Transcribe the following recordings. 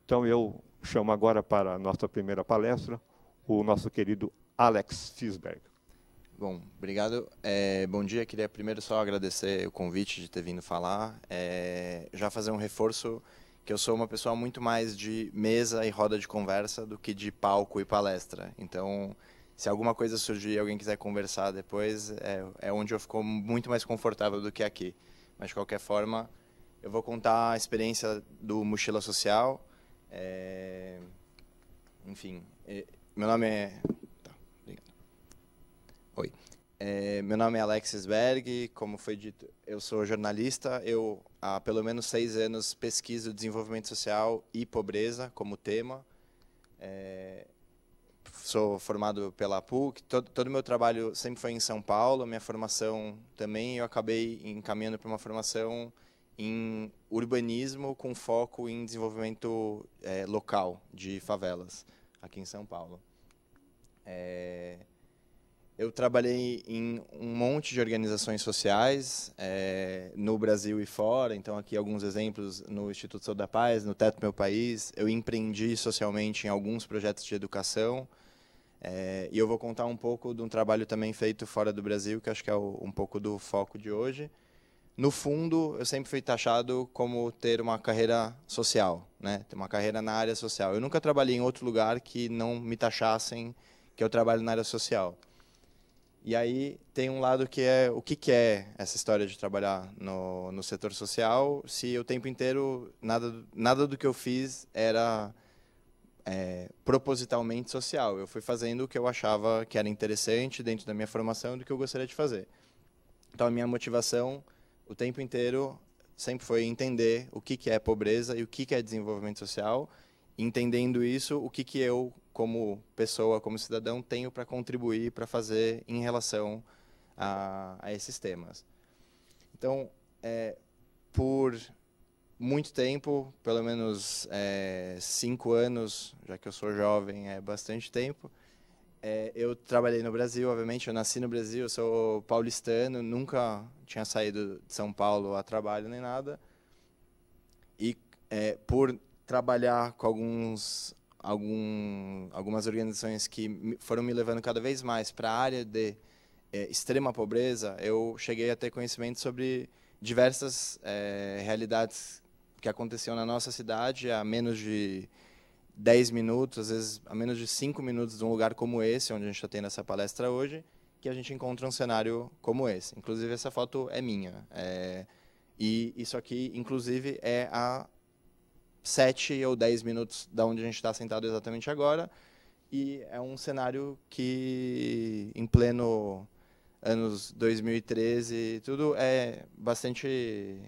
Então, eu chamo agora para a nossa primeira palestra o nosso querido Alex Fisberg. Bom, obrigado. Bom dia, queria primeiro só agradecer o convite de ter vindo falar. Já fazer um reforço que eu sou uma pessoa muito mais de mesa e roda de conversa do que de palco e palestra. Então, se alguma coisa surgir e alguém quiser conversar depois, é onde eu fico muito mais confortável do que aqui. Mas, de qualquer forma, eu vou contar a experiência do Mochila Social. Enfim, meu nome é... Tá, obrigado. Oi. Meu nome é Alexis Berg, como foi dito, eu sou jornalista, eu há pelo menos 6 anos pesquiso desenvolvimento social e pobreza como tema. Sou formado pela PUC, todo o meu trabalho sempre foi em São Paulo, minha formação também, eu acabei encaminhando para uma formação em urbanismo com foco em desenvolvimento local de favelas, aqui em São Paulo. Eu trabalhei em um monte de organizações sociais, no Brasil e fora, então aqui alguns exemplos no Instituto Saúde da Paz, no Teto Meu País. Eu empreendi socialmente em alguns projetos de educação, e eu vou contar um pouco de um trabalho também feito fora do Brasil, que acho que é um pouco do foco de hoje. No fundo, eu sempre fui taxado como ter uma carreira social, né? Ter uma carreira na área social. Eu nunca trabalhei em outro lugar que não me taxassem que eu trabalho na área social. E aí tem um lado que é o que é essa história de trabalhar no setor social, se o tempo inteiro nada do que eu fiz era propositalmente social. Eu fui fazendo o que eu achava que era interessante dentro da minha formação e do que eu gostaria de fazer. Então a minha motivação o tempo inteiro sempre foi entender o que é pobreza e o que é desenvolvimento social. Entendendo isso, o que eu, como pessoa, como cidadão, tenho para contribuir, para fazer em relação a esses temas. Então, por muito tempo, pelo menos 5 anos, já que eu sou jovem, é bastante tempo, eu trabalhei no Brasil, obviamente, eu nasci no Brasil, eu sou paulistano, nunca tinha saído de São Paulo a trabalho nem nada. E por trabalhar com algumas organizações que foram me levando cada vez mais para a área de extrema pobreza, eu cheguei a ter conhecimento sobre diversas realidades que aconteciam na nossa cidade a menos de 10 minutos, às vezes a menos de 5 minutos de um lugar como esse, onde a gente está tendo essa palestra hoje, que a gente encontra um cenário como esse. Inclusive, essa foto é minha. E isso aqui, inclusive, é a 7 ou 10 minutos da onde a gente está sentado exatamente agora. E é um cenário que, em pleno anos 2013, tudo é bastante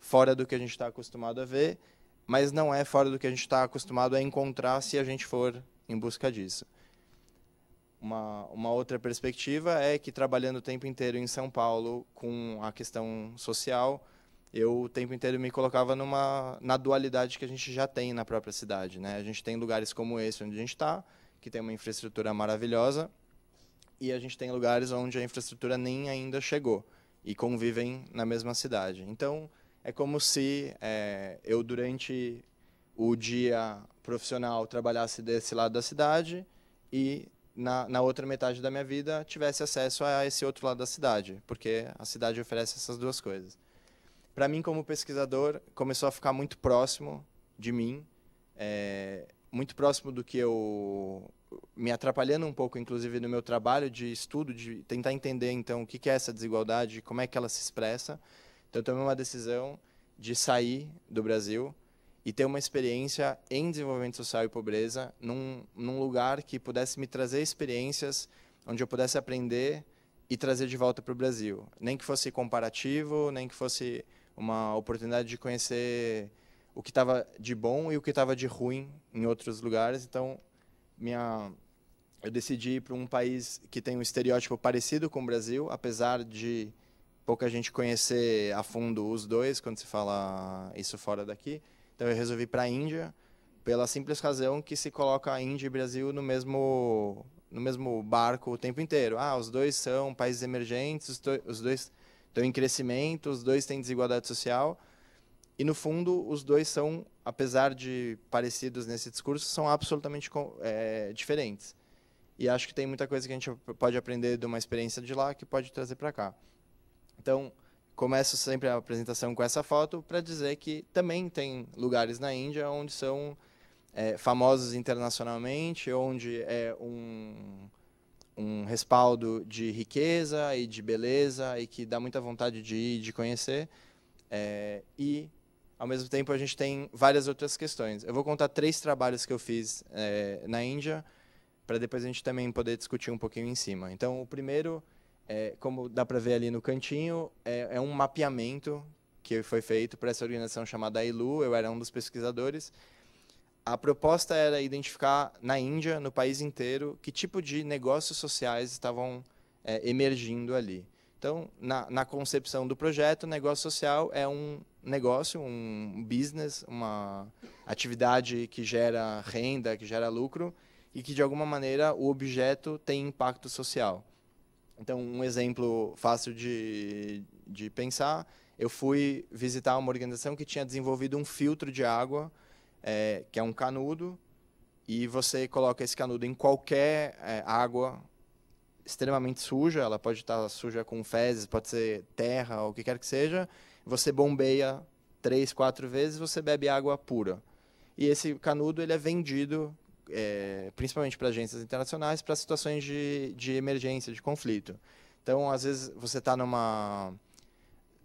fora do que a gente está acostumado a ver, mas não é fora do que a gente está acostumado a encontrar se a gente for em busca disso. Uma outra perspectiva é que, trabalhando o tempo inteiro em São Paulo com a questão social, eu o tempo inteiro me colocava na dualidade que a gente já tem na própria cidade, né? A gente tem lugares como esse onde a gente está, que tem uma infraestrutura maravilhosa, e a gente tem lugares onde a infraestrutura nem ainda chegou e convivem na mesma cidade. Então, é como se eu, durante o dia profissional, trabalhasse desse lado da cidade e, na outra metade da minha vida, tivesse acesso a esse outro lado da cidade, porque a cidade oferece essas duas coisas. Para mim, como pesquisador, começou a ficar muito próximo de mim, muito próximo do que eu... me atrapalhando um pouco, inclusive, no meu trabalho de estudo, de tentar entender, então, o que é essa desigualdade, como é que ela se expressa. Então, eu tomei uma decisão de sair do Brasil e ter uma experiência em desenvolvimento social e pobreza num lugar que pudesse me trazer experiências onde eu pudesse aprender e trazer de volta para o Brasil. Nem que fosse comparativo, nem que fosse uma oportunidade de conhecer o que estava de bom e o que estava de ruim em outros lugares. Então, eu decidi ir para um país que tem um estereótipo parecido com o Brasil, apesar de pouca gente conhecer a fundo os dois, quando se fala isso fora daqui. Então, eu resolvi ir para a Índia, pela simples razão que se coloca a Índia e o Brasil no mesmo barco o tempo inteiro. Os dois são países emergentes, os dois estão em crescimento, os dois têm desigualdade social. E, no fundo, os dois são, apesar de parecidos nesse discurso, são absolutamente diferentes. E acho que tem muita coisa que a gente pode aprender de uma experiência de lá que pode trazer para cá. Então, começo sempre a apresentação com essa foto para dizer que também tem lugares na Índia onde são famosos internacionalmente, onde é um respaldo de riqueza e de beleza e que dá muita vontade de ir, de conhecer. E, ao mesmo tempo, a gente tem várias outras questões. Eu vou contar 3 trabalhos que eu fiz na Índia, para depois a gente também poder discutir um pouquinho em cima. Então, o primeiro, como dá para ver ali no cantinho, é um mapeamento que foi feito por essa organização chamada ILU. Eu era um dos pesquisadores. A proposta era identificar na Índia, no país inteiro, que tipo de negócios sociais estavam emergindo ali. Então, na concepção do projeto, o negócio social é um negócio, um business, uma atividade que gera renda, que gera lucro, e que, de alguma maneira, o objeto tem impacto social. Então, um exemplo fácil de pensar, eu fui visitar uma organização que tinha desenvolvido um filtro de água, que é um canudo, e você coloca esse canudo em qualquer água extremamente suja, ela pode estar suja com fezes, pode ser terra, ou o que quer que seja, você bombeia 3, 4 vezes, você bebe água pura. E esse canudo ele é vendido principalmente para agências internacionais, para situações de emergência, de conflito. Então, às vezes, você está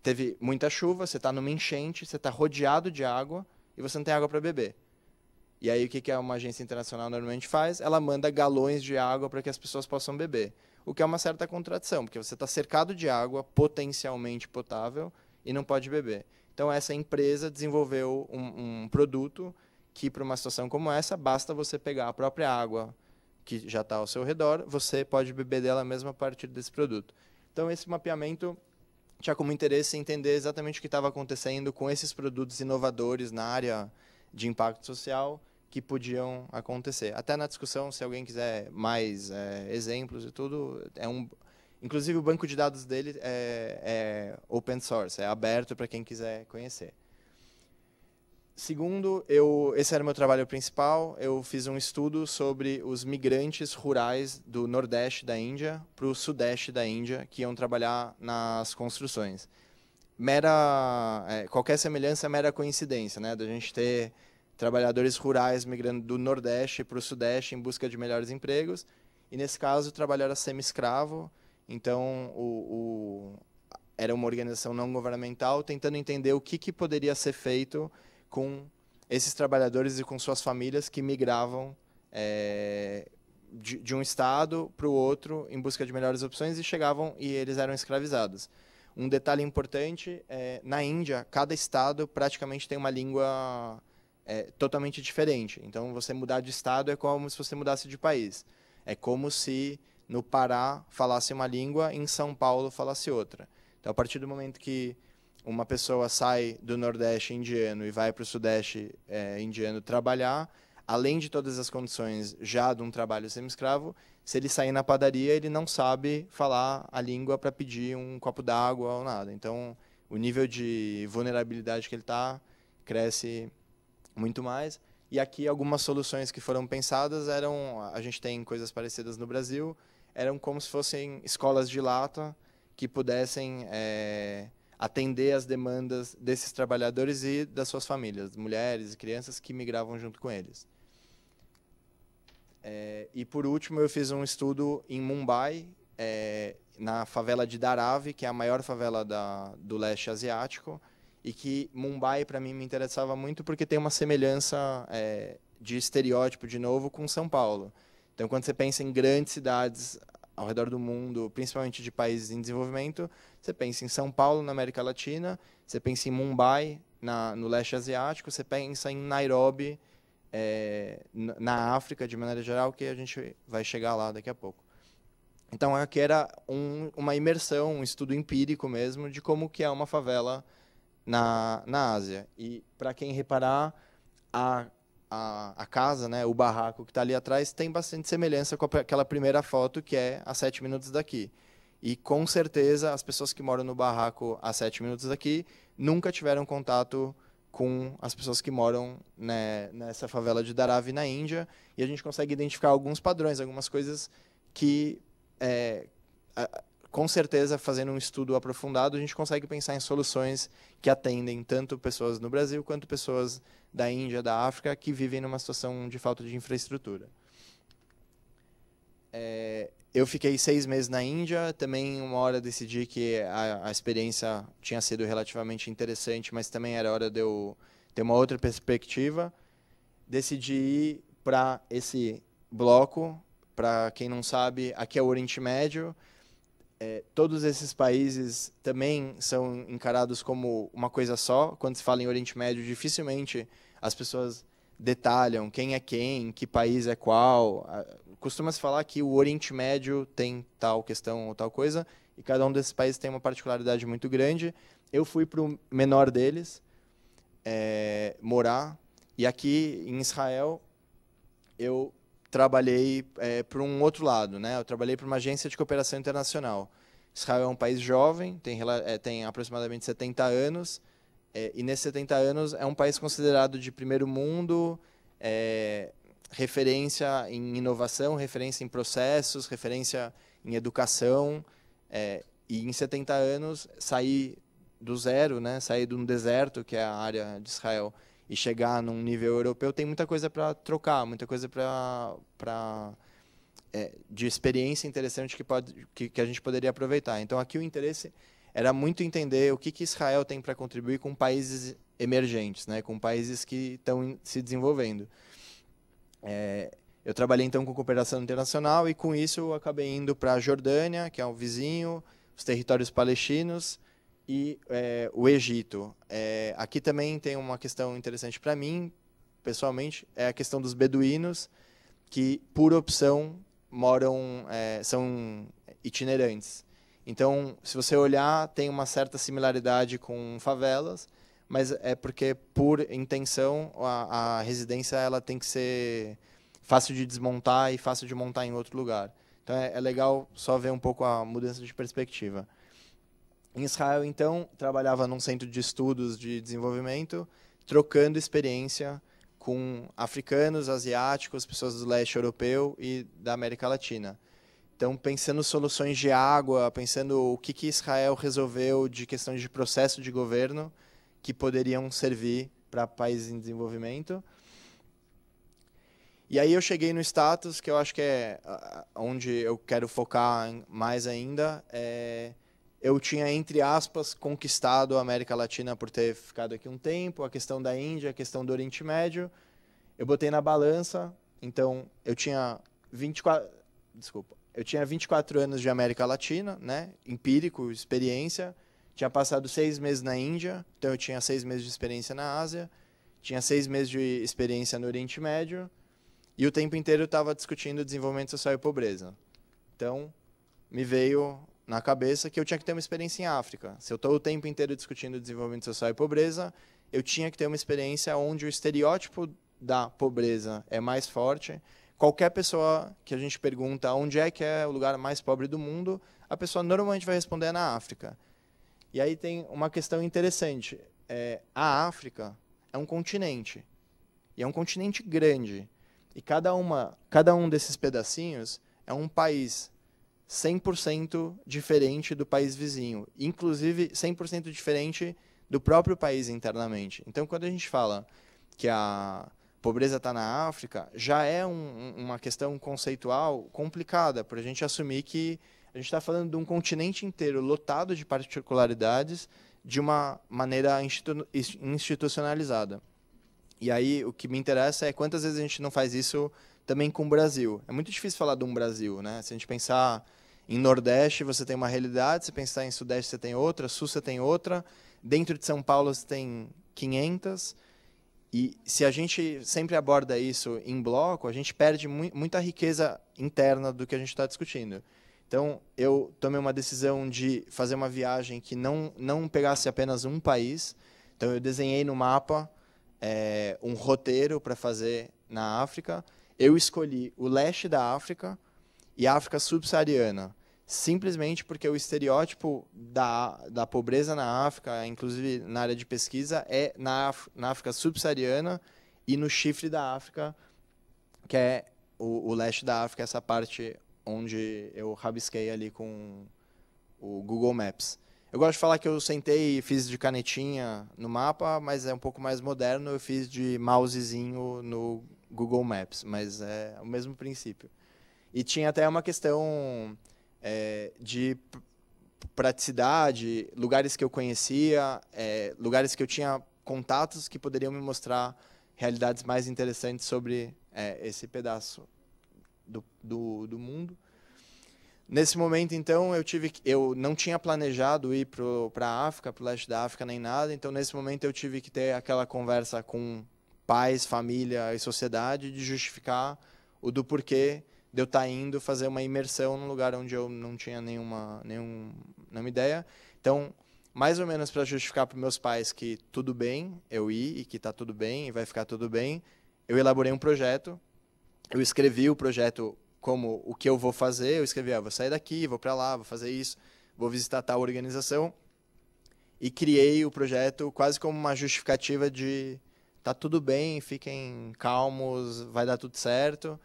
teve muita chuva, você está numa enchente, você está rodeado de água e você não tem água para beber. E aí, o que uma agência internacional normalmente faz? Ela manda galões de água para que as pessoas possam beber. O que é uma certa contradição, porque você está cercado de água potencialmente potável e não pode beber. Então, essa empresa desenvolveu um produto que, para uma situação como essa, basta você pegar a própria água que já está ao seu redor, você pode beber dela mesmo a partir desse produto. Então, esse mapeamento tinha como interesse entender exatamente o que estava acontecendo com esses produtos inovadores na área de impacto social que podiam acontecer. Até na discussão, se alguém quiser mais exemplos e tudo, inclusive o banco de dados dele é open source, é aberto para quem quiser conhecer. Segundo, esse era o meu trabalho principal, eu fiz um estudo sobre os migrantes rurais do Nordeste da Índia para o Sudeste da Índia, que iam trabalhar nas construções. Qualquer semelhança é mera coincidência, né? Da gente ter trabalhadores rurais migrando do Nordeste para o Sudeste em busca de melhores empregos, e nesse caso o trabalho era semi-escravo, então era uma organização não governamental tentando entender o que poderia ser feito com esses trabalhadores e com suas famílias que migravam de um estado para o outro em busca de melhores opções e chegavam e eles eram escravizados. Um detalhe importante, na Índia, cada estado praticamente tem uma língua totalmente diferente. Então, você mudar de estado é como se você mudasse de país. É como se no Pará falasse uma língua e em São Paulo falasse outra. Então, a partir do momento que uma pessoa sai do Nordeste indiano e vai para o Sudeste indiano trabalhar, além de todas as condições já de um trabalho semi-escravo, se ele sair na padaria, ele não sabe falar a língua para pedir um copo d'água ou nada. Então, o nível de vulnerabilidade que ele está cresce muito mais. E aqui algumas soluções que foram pensadas a gente tem coisas parecidas no Brasil, eram como se fossem escolas de lata que pudessem atender as demandas desses trabalhadores e das suas famílias, mulheres e crianças que migravam junto com eles. E, por último, eu fiz um estudo em Mumbai, na favela de Dharavi, que é a maior favela do leste asiático, e que Mumbai, para mim, me interessava muito porque tem uma semelhança de estereótipo, de novo, com São Paulo. Então, quando você pensa em grandes cidades ao redor do mundo, principalmente de países em desenvolvimento, você pensa em São Paulo, na América Latina, você pensa em Mumbai, no leste asiático, você pensa em Nairobi, na África, de maneira geral, que a gente vai chegar lá daqui a pouco. Então, aqui era uma imersão, um estudo empírico mesmo, de como que é uma favela na Ásia. E, para quem reparar, a casa, né, o barraco que está ali atrás, tem bastante semelhança com aquela primeira foto, que é a 7 minutos daqui. E, com certeza, as pessoas que moram no barraco a 7 minutos daqui nunca tiveram contato com as pessoas que moram, né, nessa favela de Dharavi, na Índia, e a gente consegue identificar alguns padrões, algumas coisas que, com certeza, fazendo um estudo aprofundado, a gente consegue pensar em soluções que atendem tanto pessoas no Brasil quanto pessoas da Índia, da África, que vivem numa situação de falta de infraestrutura. Eu fiquei 6 meses na Índia, também uma hora decidi que a experiência tinha sido relativamente interessante, mas também era hora de eu ter uma outra perspectiva. Decidi ir para esse bloco. Para quem não sabe, aqui é o Oriente Médio. Todos esses países também são encarados como uma coisa só. Quando se fala em Oriente Médio, dificilmente as pessoas detalham quem é quem, que país é qual. Costuma-se falar que o Oriente Médio tem tal questão ou tal coisa, e cada um desses países tem uma particularidade muito grande. Eu fui para o menor deles, morar, e aqui em Israel eu trabalhei para um outro lado, né? Eu trabalhei para uma agência de cooperação internacional. Israel é um país jovem, tem aproximadamente 70 anos, e nesses 70 anos é um país considerado de primeiro mundo, referência em inovação, referência em processos, referência em educação, e em 70 anos sair do zero, né? Sair de um deserto, que é a área de Israel, e chegar num nível europeu, tem muita coisa para trocar, muita coisa de experiência interessante que a gente poderia aproveitar. Então, aqui o interesse era muito entender o que Israel tem para contribuir com países emergentes, né? Com países que estão se desenvolvendo. Eu trabalhei, então, com cooperação internacional e, com isso, eu acabei indo para a Jordânia, que é um vizinho, os territórios palestinos, e o Egito. Aqui também tem uma questão interessante para mim, pessoalmente, é a questão dos beduínos, que, por opção, são itinerantes. Então, se você olhar, tem uma certa similaridade com favelas, mas é porque, por intenção, a residência ela tem que ser fácil de desmontar e fácil de montar em outro lugar. Então, é legal só ver um pouco a mudança de perspectiva. Em Israel, então, trabalhava num centro de estudos de desenvolvimento, trocando experiência com africanos, asiáticos, pessoas do leste europeu e da América Latina. Então, pensando soluções de água, pensando o que Israel resolveu de questão de processo de governo que poderiam servir para países em desenvolvimento. E aí eu cheguei no status, que eu acho que é onde eu quero focar mais ainda, eu tinha, entre aspas, conquistado a América Latina por ter ficado aqui um tempo, a questão da Índia, a questão do Oriente Médio. Eu botei na balança, então eu tinha 24 anos de América Latina, né? Empírico, experiência. Tinha passado 6 meses na Índia, então eu tinha 6 meses de experiência na Ásia. Tinha 6 meses de experiência no Oriente Médio. E o tempo inteiro eu estava discutindo desenvolvimento social e pobreza. Então, me veio na cabeça que eu tinha que ter uma experiência em África. Se eu estou o tempo inteiro discutindo desenvolvimento social e pobreza, eu tinha que ter uma experiência onde o estereótipo da pobreza é mais forte. Qualquer pessoa que a gente pergunta onde é que é o lugar mais pobre do mundo, a pessoa normalmente vai responder na África. E aí tem uma questão interessante. A África é um continente. E é um continente grande. E cada um desses pedacinhos é um país 100% diferente do país vizinho, inclusive 100% diferente do próprio país internamente. Então, quando a gente fala que a pobreza está na África, já é uma questão conceitual complicada, para a gente assumir que a gente está falando de um continente inteiro lotado de particularidades de uma maneira institucionalizada. E aí, o que me interessa é quantas vezes a gente não faz isso também com o Brasil. É muito difícil falar de um Brasil, né? Se a gente pensar em Nordeste, você tem uma realidade, se pensar em Sudeste, você tem outra, Sul, você tem outra, dentro de São Paulo, você tem 500, e se a gente sempre aborda isso em bloco, a gente perde muita riqueza interna do que a gente está discutindo. Então, eu tomei uma decisão de fazer uma viagem que não pegasse apenas um país. Então, eu desenhei no mapa um roteiro para fazer na África. Eu escolhi o leste da África e a África subsaariana. simplesmente porque o estereótipo da pobreza na África, inclusive na área de pesquisa, é na África subsaariana e no chifre da África, que é o leste da África, essa parte onde eu rabisquei ali com o Google Maps. Eu gosto de falar que eu sentei e fiz de canetinha no mapa, mas é um pouco mais moderno, eu fiz de mousezinho no Google Maps, mas é o mesmo princípio. E tinha até uma questão de praticidade, lugares que eu conhecia, lugares que eu tinha contatos que poderiam me mostrar realidades mais interessantes sobre esse pedaço do mundo. Nesse momento, então, eu não tinha planejado ir para a África, para o leste da África, nem nada. Então, nesse momento, eu tive que ter aquela conversa com pais, família e sociedade de justificar o do porquê de eu estar indo fazer uma imersão num lugar onde eu não tinha nenhuma ideia. Então, mais ou menos para justificar para meus pais que tudo bem eu ir e que está tudo bem e vai ficar tudo bem, eu elaborei um projeto. Eu escrevi o projeto como o que eu vou fazer. Eu escrevi, vou sair daqui, vou para lá, vou fazer isso, vou visitar tal organização. E criei o projeto quase como uma justificativa de tá tudo bem, fiquem calmos, vai dar tudo certo.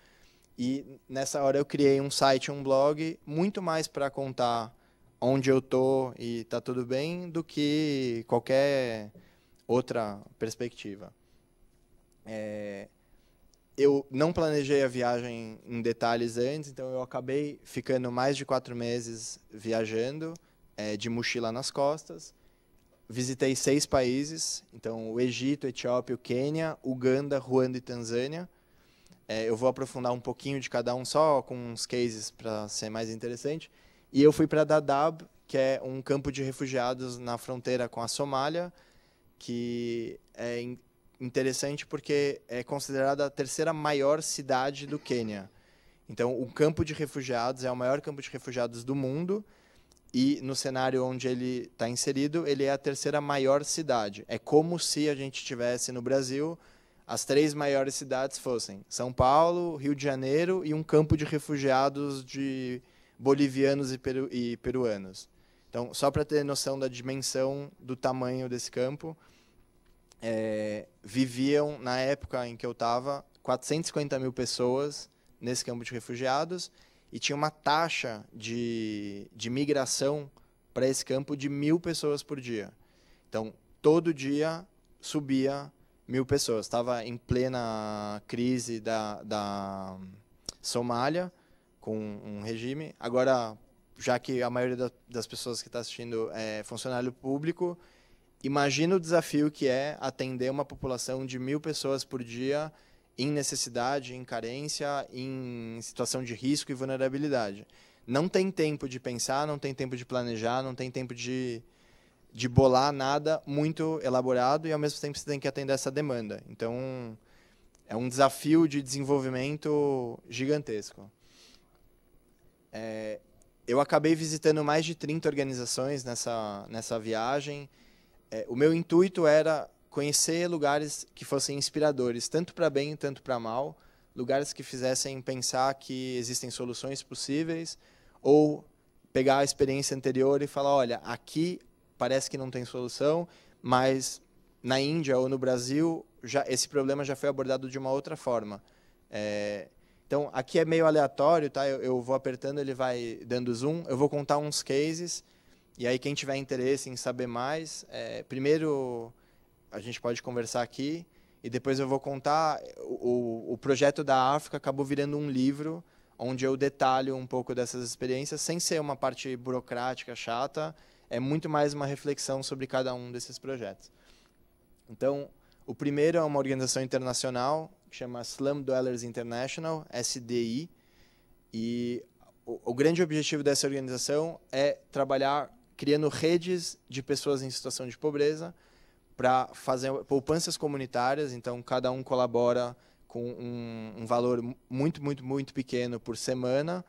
E nessa hora eu criei um site, um blog, muito mais para contar onde eu tô e tá tudo bem do que qualquer outra perspectiva. Eu não planejei a viagem em detalhes antes, então eu acabei ficando mais de 4 meses viajando, de mochila nas costas. Visitei 6 países, então o Egito, Etiópia, o Quênia, Uganda, Ruanda e Tanzânia. Eu vou aprofundar um pouquinho de cada um só, com uns cases para ser mais interessante. E eu fui para Dadaab, que é um campo de refugiados na fronteira com a Somália, que é interessante porque é considerada a 3ª maior cidade do Quênia. Então, o campo de refugiados é o maior campo de refugiados do mundo e, no cenário onde ele está inserido, ele é a 3ª maior cidade. É como se a gente tivesse no Brasil as 3 maiores cidades fossem São Paulo, Rio de Janeiro e um campo de refugiados de bolivianos e peruanos. Então, só para ter noção da dimensão do tamanho desse campo, viviam, na época em que eu estava, 450 mil pessoas nesse campo de refugiados e tinha uma taxa de migração para esse campo de 1.000 pessoas por dia. Então, todo dia subia 1.000 pessoas. Estava em plena crise da Somália, com um regime. Agora, já que a maioria das pessoas que está assistindo é funcionário público, imagina o desafio que é atender uma população de 1.000 pessoas por dia em necessidade, em carência, em situação de risco e vulnerabilidade. Não tem tempo de pensar, não tem tempo de planejar, não tem tempo de bolar nada muito elaborado e, ao mesmo tempo, você tem que atender essa demanda. Então, é um desafio de desenvolvimento gigantesco. Eu acabei visitando mais de 30 organizações nessa viagem. O meu intuito era conhecer lugares que fossem inspiradores, tanto para bem, tanto para mal, lugares que fizessem pensar que existem soluções possíveis, ou pegar a experiência anterior e falar, olha, aqui parece que não tem solução, mas na Índia ou no Brasil esse problema já foi abordado de uma outra forma. Então, aqui é meio aleatório, tá? Eu vou apertando, ele vai dando zoom, eu vou contar uns cases. E aí, quem tiver interesse em saber mais, primeiro a gente pode conversar aqui, e depois eu vou contar. O projeto da África acabou virando um livro, onde eu detalho um pouco dessas experiências, sem ser uma parte burocrática, chata, é muito mais uma reflexão sobre cada um desses projetos. Então, o primeiro é uma organização internacional, que chama Slum Dwellers International, SDI, e o grande objetivo dessa organização é trabalhar criando redes de pessoas em situação de pobreza para fazer poupanças comunitárias. Então, cada um colabora com um valor muito, muito, muito pequeno por semana.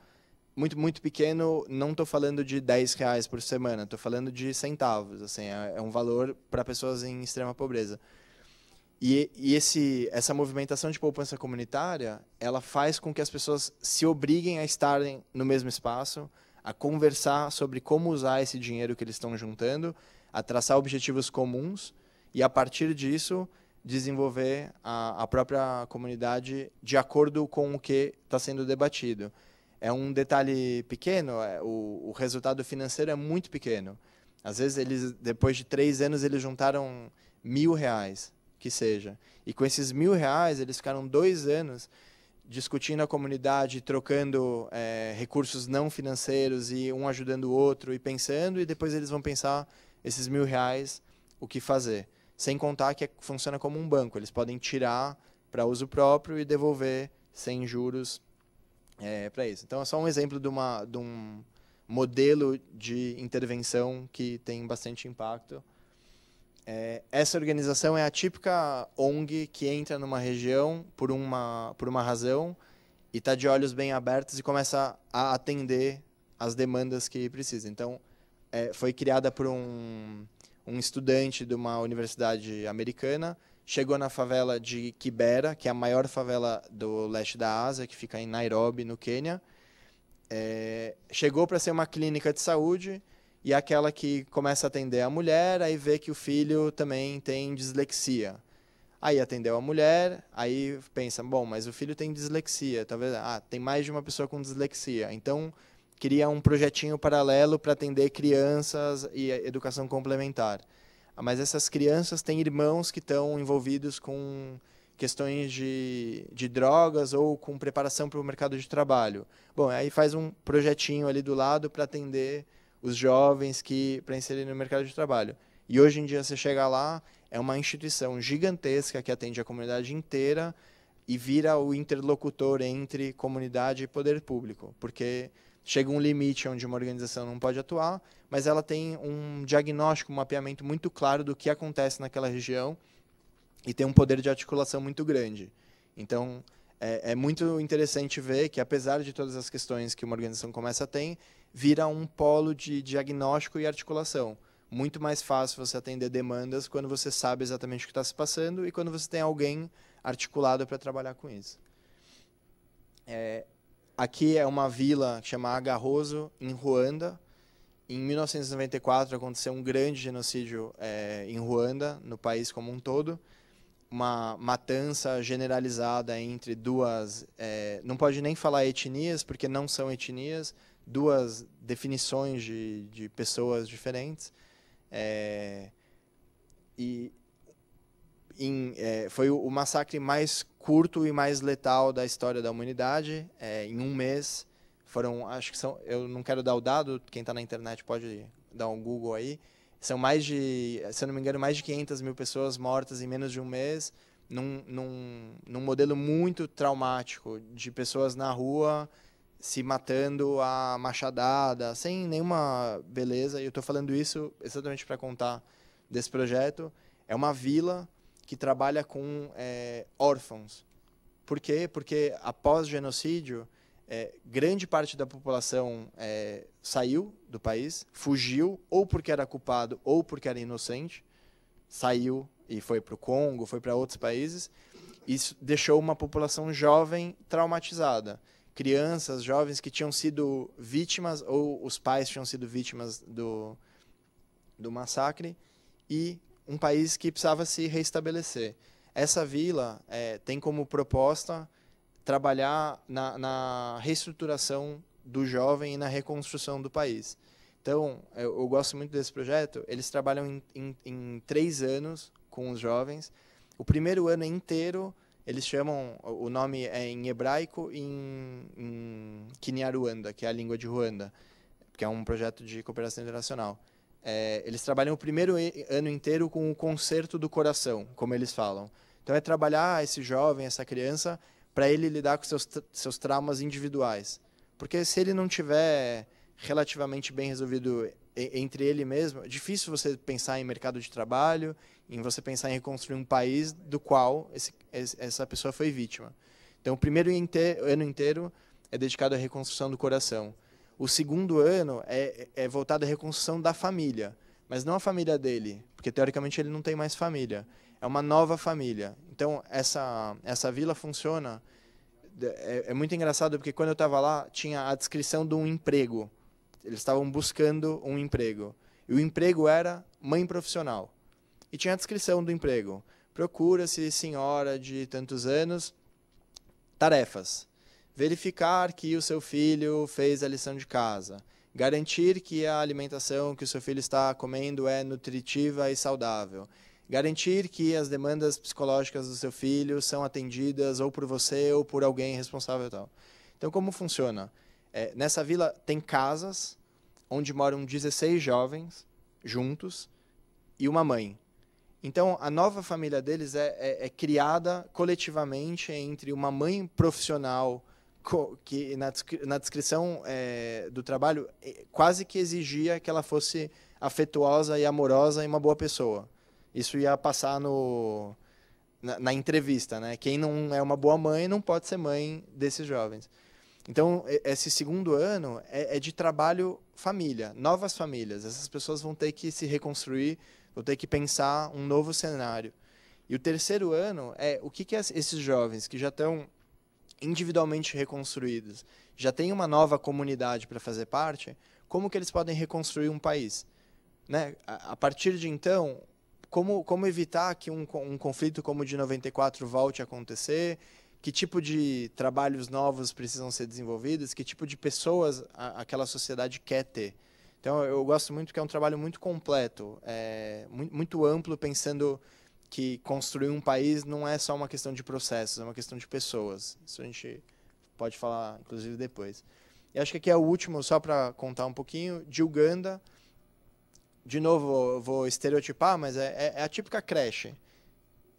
Muito, muito pequeno, não estou falando de R$10 por semana, estou falando de centavos. Assim, é um valor para pessoas em extrema pobreza. E essa movimentação de poupança comunitária, ela faz com que as pessoas se obriguem a estarem no mesmo espaço, a conversar sobre como usar esse dinheiro que eles estão juntando, a traçar objetivos comuns e, a partir disso, desenvolver a própria comunidade de acordo com o que está sendo debatido. É um detalhe pequeno, o resultado financeiro é muito pequeno. Às vezes, eles, depois de 3 anos, eles juntaram R$1.000, que seja. E com esses R$1.000, eles ficaram 2 anos discutindo a comunidade, trocando recursos não financeiros e um ajudando o outro e pensando, e depois eles vão pensar esses R$1.000, o que fazer. Sem contar que funciona como um banco. Eles podem tirar para uso próprio e devolver sem juros para isso. Então, é só um exemplo de um modelo de intervenção que tem bastante impacto. Essa organização é a típica ONG que entra numa região por uma razão e está de olhos bem abertos e começa a atender as demandas que precisa. Então, foi criada por um estudante de uma universidade americana, chegou na favela de Kibera, que é a maior favela do leste da Ásia, que fica em Nairobi, no Quênia. Chegou para ser uma clínica de saúde, e aquela que começa a atender a mulher, aí vê que o filho também tem dislexia. Aí atendeu a mulher, aí pensa, bom, mas o filho tem dislexia, talvez tem mais de uma pessoa com dislexia. Então, cria um projetinho paralelo para atender crianças e educação complementar. Mas essas crianças têm irmãos que estão envolvidos com questões de drogas ou com preparação para o mercado de trabalho. Bom, aí faz um projetinho ali do lado para atender os jovens para inserir no mercado de trabalho. E hoje em dia você chega lá, é uma instituição gigantesca que atende a comunidade inteira e vira o interlocutor entre comunidade e poder público, porque chega um limite onde uma organização não pode atuar, mas ela tem um diagnóstico, um mapeamento muito claro do que acontece naquela região e tem um poder de articulação muito grande. Então, é muito interessante ver que, apesar de todas as questões que uma organização começa a ter, vira um polo de diagnóstico e articulação. Muito mais fácil você atender demandas quando você sabe exatamente o que está se passando e quando você tem alguém articulado para trabalhar com isso. Aqui é uma vila que chama Agaroso, em Ruanda. Em 1994 aconteceu um grande genocídio em Ruanda, no país como um todo. Uma matança generalizada entre duas, não pode nem falar etnias, porque não são etnias, duas definições de pessoas diferentes. Foi o massacre mais curto e mais letal da história da humanidade. Em um mês, acho que eu não quero dar o dado, quem está na internet pode dar um Google aí, são se eu não me engano, mais de 500 mil pessoas mortas em menos de um mês, num modelo muito traumático, de pessoas na rua se matando a machadada, sem nenhuma beleza. E eu estou falando isso exatamente para contar desse projeto. É uma vila que trabalha com órfãos. Por quê? Porque após o genocídio, grande parte da população saiu do país, fugiu, ou porque era culpado, ou porque era inocente, saiu e foi para o Congo, foi para outros países. Isso deixou uma população jovem traumatizada. Crianças, jovens que tinham sido vítimas, ou os pais tinham sido vítimas do massacre, e um país que precisava se restabelecer. Essa vila tem como proposta trabalhar na reestruturação do jovem e na reconstrução do país. Então, eu gosto muito desse projeto. Eles trabalham em 3 anos com os jovens. O primeiro ano inteiro, eles chamam, o nome é em hebraico e em Kinyarwanda, que é a língua de Ruanda, que é um projeto de cooperação internacional. Eles trabalham o primeiro ano inteiro com o concerto do coração, como eles falam. Então, é trabalhar esse jovem, essa criança, para ele lidar com seus traumas individuais. Porque se ele não tiver relativamente bem resolvido entre ele mesmo, é difícil você pensar em mercado de trabalho, em você pensar em reconstruir um país do qual essa pessoa foi vítima. Então, o primeiro ano inteiro é dedicado à reconstrução do coração. O segundo ano é voltado à reconstrução da família, mas não a família dele, porque teoricamente ele não tem mais família. É uma nova família. Então, essa vila funciona. É muito engraçado, porque quando eu estava lá, tinha a descrição de um emprego eles estavam buscando um emprego. E o emprego era mãe profissional. E tinha a descrição do emprego. Procura-se senhora de tantos anos, tarefas. Verificar que o seu filho fez a lição de casa. Garantir que a alimentação que o seu filho está comendo é nutritiva e saudável. Garantir que as demandas psicológicas do seu filho são atendidas ou por você ou por alguém responsável e tal. Então, como funciona? Nessa vila tem casas onde moram 16 jovens juntos e uma mãe. Então, a nova família deles é criada coletivamente entre uma mãe profissional que na descrição do trabalho quase que exigia que ela fosse afetuosa e amorosa e uma boa pessoa. Isso ia passar na entrevista, né? Quem não é uma boa mãe não pode ser mãe desses jovens. Então, esse segundo ano é de trabalho família, novas famílias. Essas pessoas vão ter que se reconstruir, vão ter que pensar um novo cenário. E o terceiro ano o que esses jovens que já estão individualmente reconstruídos, já têm uma nova comunidade para fazer parte, como que eles podem reconstruir um país? Né? A partir de então, como evitar que um conflito como o de 94 volte a acontecer? Que tipo de trabalhos novos precisam ser desenvolvidos, que tipo de pessoas aquela sociedade quer ter. Então, eu gosto muito que é um trabalho muito completo, muito amplo, pensando que construir um país não é só uma questão de processos, é uma questão de pessoas. Isso a gente pode falar, inclusive, depois. E acho que aqui é o último, só para contar um pouquinho, de Uganda. De novo, eu vou estereotipar, mas é a típica creche.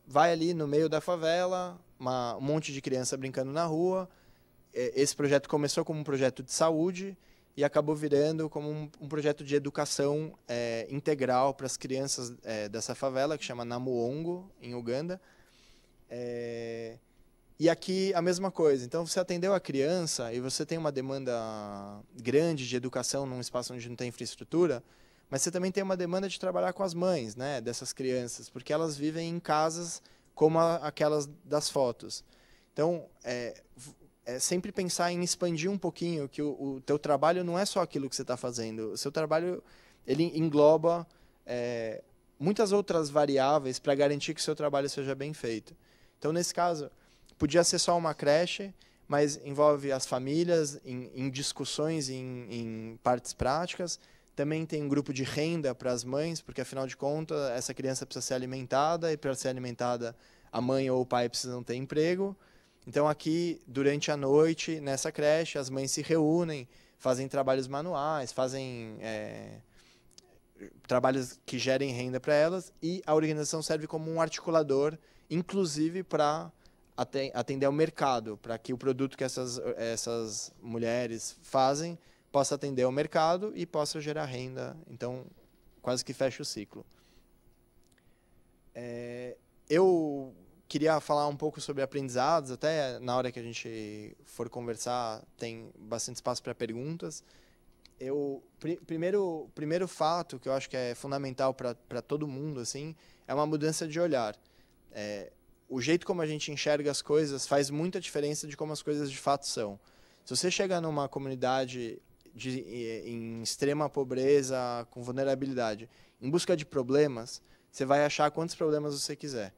Vai ali no meio da favela, um monte de criança brincando na rua. Esse projeto começou como um projeto de saúde e acabou virando como um projeto de educação integral para as crianças dessa favela, que chama Namuongo, em Uganda. E aqui a mesma coisa. Então, você atendeu a criança e você tem uma demanda grande de educação num espaço onde não tem infraestrutura, mas você também tem uma demanda de trabalhar com as mães, né, dessas crianças, porque elas vivem em casas como aquelas das fotos. Então, sempre pensar em expandir um pouquinho, que o teu trabalho não é só aquilo que você está fazendo. O seu trabalho ele engloba muitas outras variáveis para garantir que o seu trabalho seja bem feito. Então, nesse caso, podia ser só uma creche, mas envolve as famílias em discussões, em partes práticas. Também tem um grupo de renda para as mães, porque, afinal de contas, essa criança precisa ser alimentada, e para ser alimentada, a mãe ou o pai precisam ter emprego. Então, aqui, durante a noite, nessa creche, as mães se reúnem, fazem trabalhos manuais, fazem trabalhos que gerem renda para elas, e a organização serve como um articulador, inclusive para atender ao mercado, para que o produto que essas mulheres fazem possa atender ao mercado e possa gerar renda. Então, quase que fecha o ciclo. Eu queria falar um pouco sobre aprendizados, até na hora que a gente for conversar, tem bastante espaço para perguntas. Primeiro fato que eu acho que é fundamental para todo mundo assim, é uma mudança de olhar. O jeito como a gente enxerga as coisas faz muita diferença de como as coisas de fato são. Se você chega numa comunidade em extrema pobreza, com vulnerabilidade, em busca de problemas, você vai achar quantos problemas você quiser.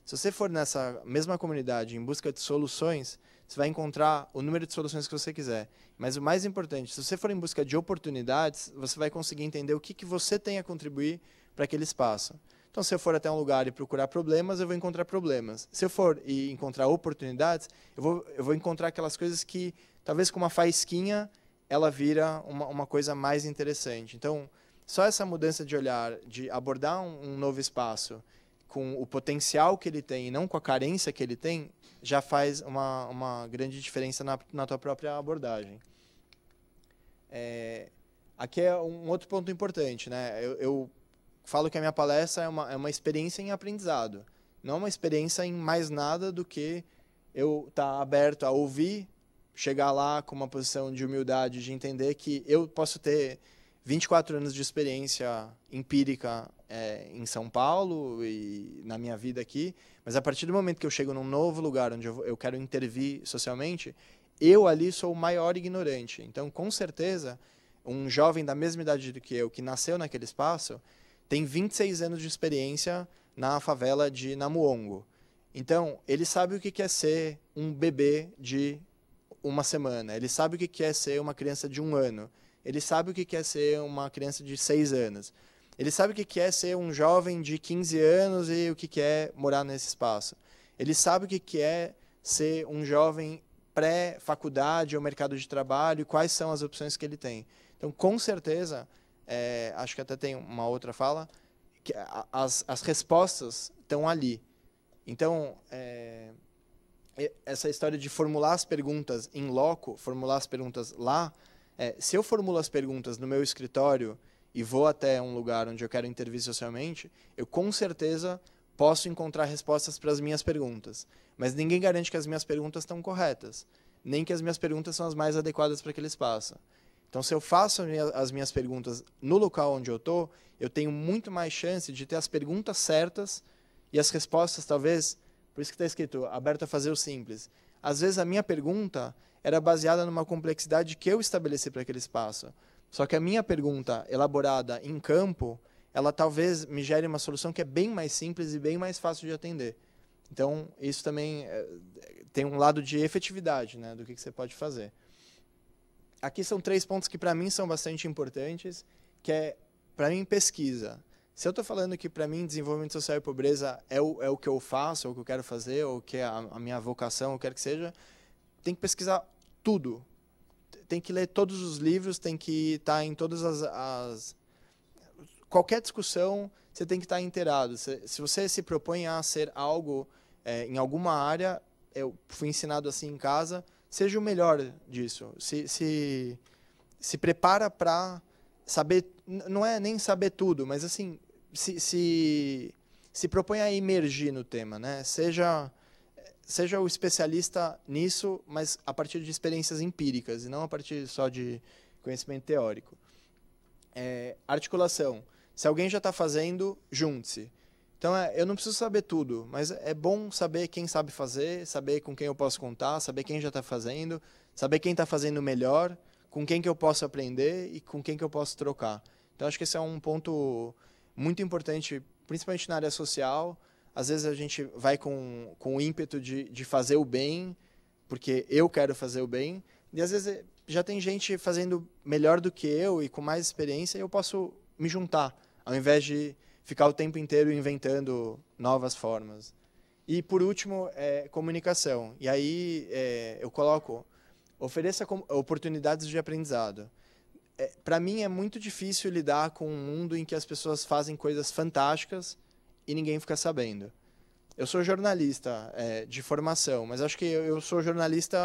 Se você for nessa mesma comunidade em busca de soluções, você vai encontrar o número de soluções que você quiser. Mas o mais importante, se você for em busca de oportunidades, você vai conseguir entender o que você tem a contribuir para aquele espaço. Então, se eu for até um lugar e procurar problemas, eu vou encontrar problemas. Se eu for e encontrar oportunidades, eu vou encontrar aquelas coisas que, talvez com uma faísquinha, ela vira uma coisa mais interessante. Então, só essa mudança de olhar, de abordar um novo espaço com o potencial que ele tem e não com a carência que ele tem, já faz uma grande diferença na tua própria abordagem. Aqui é um outro ponto importante, né? Eu falo que a minha palestra é uma experiência em aprendizado. Não é uma experiência em mais nada do que eu estar aberto a ouvir, chegar lá com uma posição de humildade, de entender que eu posso ter 24 anos de experiência empírica em São Paulo e na minha vida aqui, mas a partir do momento que eu chego num novo lugar onde eu quero intervir socialmente, eu ali sou o maior ignorante. Então, com certeza, um jovem da mesma idade do que eu, que nasceu naquele espaço, tem 26 anos de experiência na favela de Namuongo. Então, ele sabe o que é ser um bebê de uma semana, ele sabe o que é ser uma criança de 1 ano, ele sabe o que é ser uma criança de 6 anos, ele sabe o que é ser um jovem de 15 anos e o que é morar nesse espaço. Ele sabe o que é ser um jovem pré-faculdade ou mercado de trabalho e quais são as opções que ele tem. Então, com certeza, acho que até tem uma outra fala, que as respostas estão ali. Então, essa história de formular as perguntas em loco, formular as perguntas lá, se eu formulo as perguntas no meu escritório e vou até um lugar onde eu quero intervir socialmente, eu com certeza posso encontrar respostas para as minhas perguntas. Mas ninguém garante que as minhas perguntas estão corretas, nem que as minhas perguntas são as mais adequadas para aquele espaço. Então, se eu faço as minhas perguntas no local onde eu estou, eu tenho muito mais chance de ter as perguntas certas e as respostas, talvez, por isso que está escrito, aberto a fazer o simples. Às vezes, a minha pergunta era baseada numa complexidade que eu estabeleci para aquele espaço. Só que a minha pergunta, elaborada em campo, ela talvez me gere uma solução que é bem mais simples e bem mais fácil de atender. Então, isso também tem um lado de efetividade, né, do que você pode fazer. Aqui são 3 pontos que, para mim, são bastante importantes, que é, para mim, pesquisa. Se eu estou falando que, para mim, desenvolvimento social e pobreza é o que eu faço, ou o que eu quero fazer, ou que é a minha vocação, ou quer que seja, tem que pesquisar tudo. Tem que ler todos os livros, tem que estar em todas qualquer discussão, você tem que estar inteirado. Se você se propõe a ser algo em alguma área, eu fui ensinado assim em casa, seja o melhor disso. Se prepara para saber, não é nem saber tudo, mas assim, se propõe a emergir no tema, né? Seja o especialista nisso, mas a partir de experiências empíricas, e não a partir só de conhecimento teórico. Articulação. Se alguém já está fazendo, junte-se. Então, eu não preciso saber tudo, mas é bom saber quem sabe fazer, saber com quem eu posso contar, saber quem já está fazendo, saber quem está fazendo melhor, com quem que eu posso aprender e com quem que eu posso trocar. Então, acho que esse é um ponto muito importante, principalmente na área social. Às vezes a gente vai com o ímpeto de fazer o bem, porque eu quero fazer o bem, e às vezes já tem gente fazendo melhor do que eu e com mais experiência, e eu posso me juntar, ao invés de ficar o tempo inteiro inventando novas formas. E, por último, comunicação. E aí eu coloco, ofereça oportunidades de aprendizado. Para mim, é muito difícil lidar com um mundo em que as pessoas fazem coisas fantásticas e ninguém fica sabendo. Eu sou jornalista de formação, mas acho que eu sou jornalista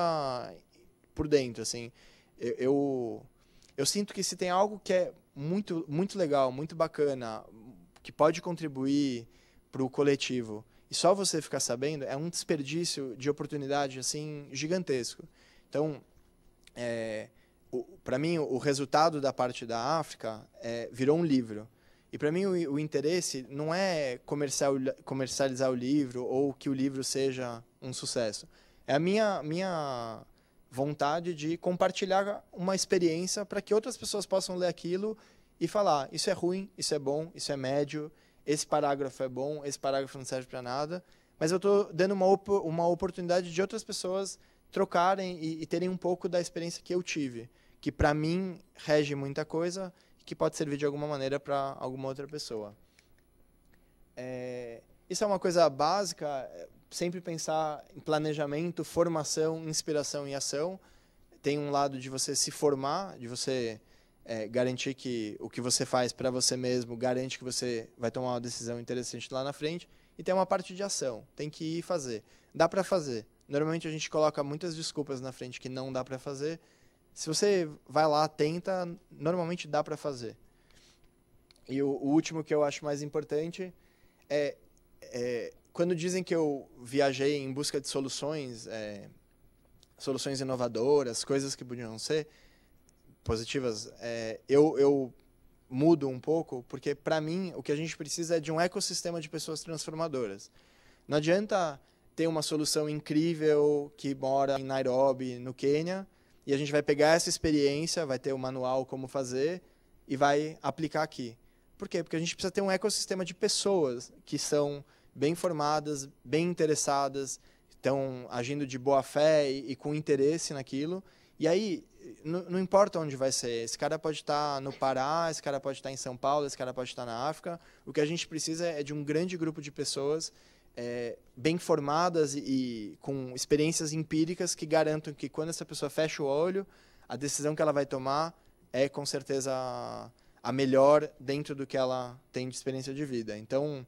por dentro. Assim. Eu sinto que se tem algo que é muito, muito legal, muito bacana, que pode contribuir para o coletivo, e só você ficar sabendo, é um desperdício de oportunidade assim, gigantesco. Então, para mim, o resultado da parte da África virou um livro. E, para mim, o interesse não é comercializar o livro ou que o livro seja um sucesso. É a minha vontade de compartilhar uma experiência para que outras pessoas possam ler aquilo e falar, isso é ruim, isso é bom, isso é médio, esse parágrafo é bom, esse parágrafo não serve para nada, mas eu estou dando uma oportunidade de outras pessoas trocarem e terem um pouco da experiência que eu tive, que para mim rege muita coisa e que pode servir de alguma maneira para alguma outra pessoa. Isso é uma coisa básica, sempre pensar em planejamento, formação, inspiração e ação. Tem um lado de você se formar, de você garantir que o que você faz para você mesmo garante que você vai tomar uma decisão interessante lá na frente. E tem uma parte de ação, tem que ir fazer. Dá para fazer. Normalmente a gente coloca muitas desculpas na frente que não dá para fazer. Se você vai lá, tenta, normalmente dá para fazer. E o último que eu acho mais importante quando dizem que eu viajei em busca de soluções inovadoras, coisas que podiam ser positivas, eu mudo um pouco, porque, para mim, o que a gente precisa é de um ecossistema de pessoas transformadoras. Não adianta ter uma solução incrível que mora em Nairobi, no Quênia, e a gente vai pegar essa experiência, vai ter o manual como fazer e vai aplicar aqui. Por quê? Porque a gente precisa ter um ecossistema de pessoas que são bem formadas, bem interessadas, estão agindo de boa fé e com interesse naquilo. E aí, não importa onde vai ser, esse cara pode estar no Pará, esse cara pode estar em São Paulo, esse cara pode estar na África. O que a gente precisa é de um grande grupo de pessoas bem formadas e com experiências empíricas que garantam que quando essa pessoa fecha o olho, a decisão que ela vai tomar é com certeza a melhor dentro do que ela tem de experiência de vida. Então,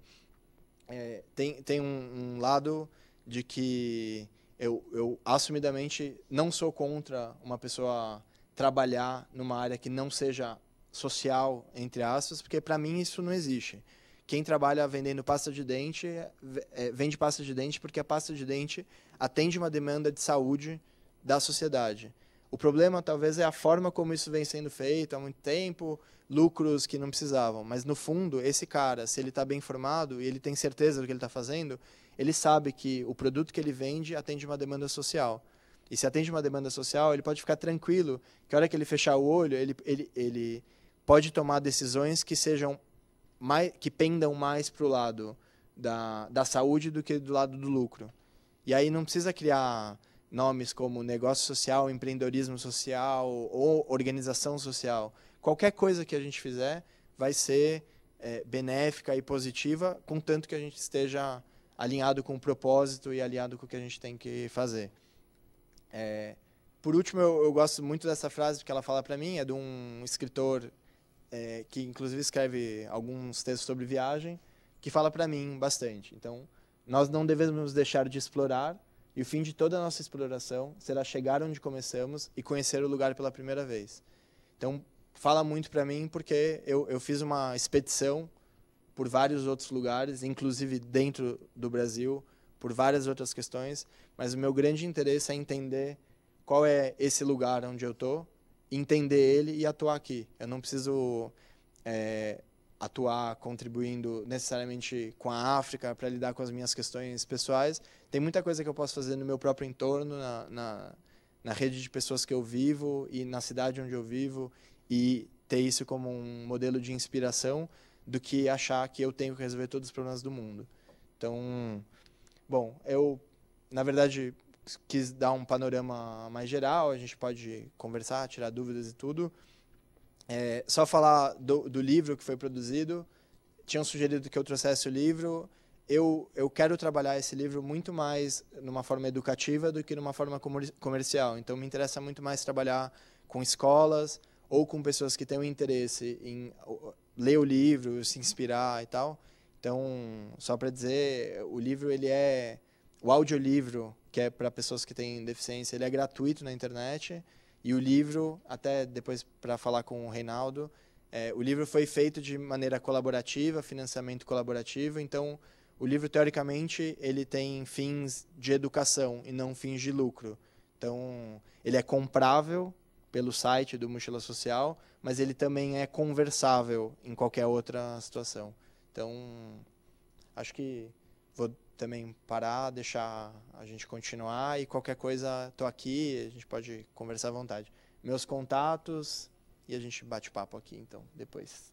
tem um lado de que eu assumidamente não sou contra uma pessoa trabalhar numa área que não seja social, entre aspas, porque para mim isso não existe. Quem trabalha vendendo pasta de dente, vende pasta de dente porque a pasta de dente atende uma demanda de saúde da sociedade. O problema talvez é a forma como isso vem sendo feito há muito tempo, lucros que não precisavam. Mas no fundo, esse cara, se ele está bem formado e ele tem certeza do que ele está fazendo, ele sabe que o produto que ele vende atende uma demanda social. E se atende uma demanda social, ele pode ficar tranquilo que a hora que ele fechar o olho, ele pode tomar decisões que sejam que pendam mais para o lado da saúde do que do lado do lucro. E aí não precisa criar nomes como negócio social, empreendedorismo social ou organização social. Qualquer coisa que a gente fizer vai ser benéfica e positiva, contanto que a gente esteja alinhado com o propósito e alinhado com o que a gente tem que fazer. Por último, eu gosto muito dessa frase, porque ela fala para mim, é de um escritor que inclusive escreve alguns textos sobre viagem, que fala para mim bastante. Então, nós não devemos deixar de explorar, e o fim de toda a nossa exploração será chegar onde começamos e conhecer o lugar pela primeira vez. Então, fala muito para mim porque eu fiz uma expedição por vários outros lugares, inclusive dentro do Brasil, por várias outras questões, mas o meu grande interesse é entender qual é esse lugar onde eu estou, entender ele e atuar aqui. Eu não preciso atuar contribuindo necessariamente com a África para lidar com as minhas questões pessoais. Tem muita coisa que eu posso fazer no meu próprio entorno, na rede de pessoas que eu vivo e na cidade onde eu vivo, e ter isso como um modelo de inspiração do que achar que eu tenho que resolver todos os problemas do mundo. Então, bom, eu, na verdade, quis dar um panorama mais geral, a gente pode conversar, tirar dúvidas e tudo. Só falar do livro que foi produzido. Tinham sugerido que eu trouxesse o livro. Eu quero trabalhar esse livro muito mais numa forma educativa do que numa forma comercial. Então, me interessa muito mais trabalhar com escolas ou com pessoas que tenham interesse em ler o livro, se inspirar e tal. Então, só para dizer, o livro, o audiolivro, que é para pessoas que têm deficiência, ele é gratuito na internet. E o livro, até depois para falar com o Reinaldo, o livro foi feito de maneira colaborativa, financiamento colaborativo. Então, o livro, teoricamente, ele tem fins de educação e não fins de lucro. Então, ele é comprável pelo site do Mochila Social, mas ele também é conversável em qualquer outra situação. Então, acho que vou também parar, deixar a gente continuar, e qualquer coisa, estou aqui, a gente pode conversar à vontade. Meus contatos, e a gente bate papo aqui, então, depois.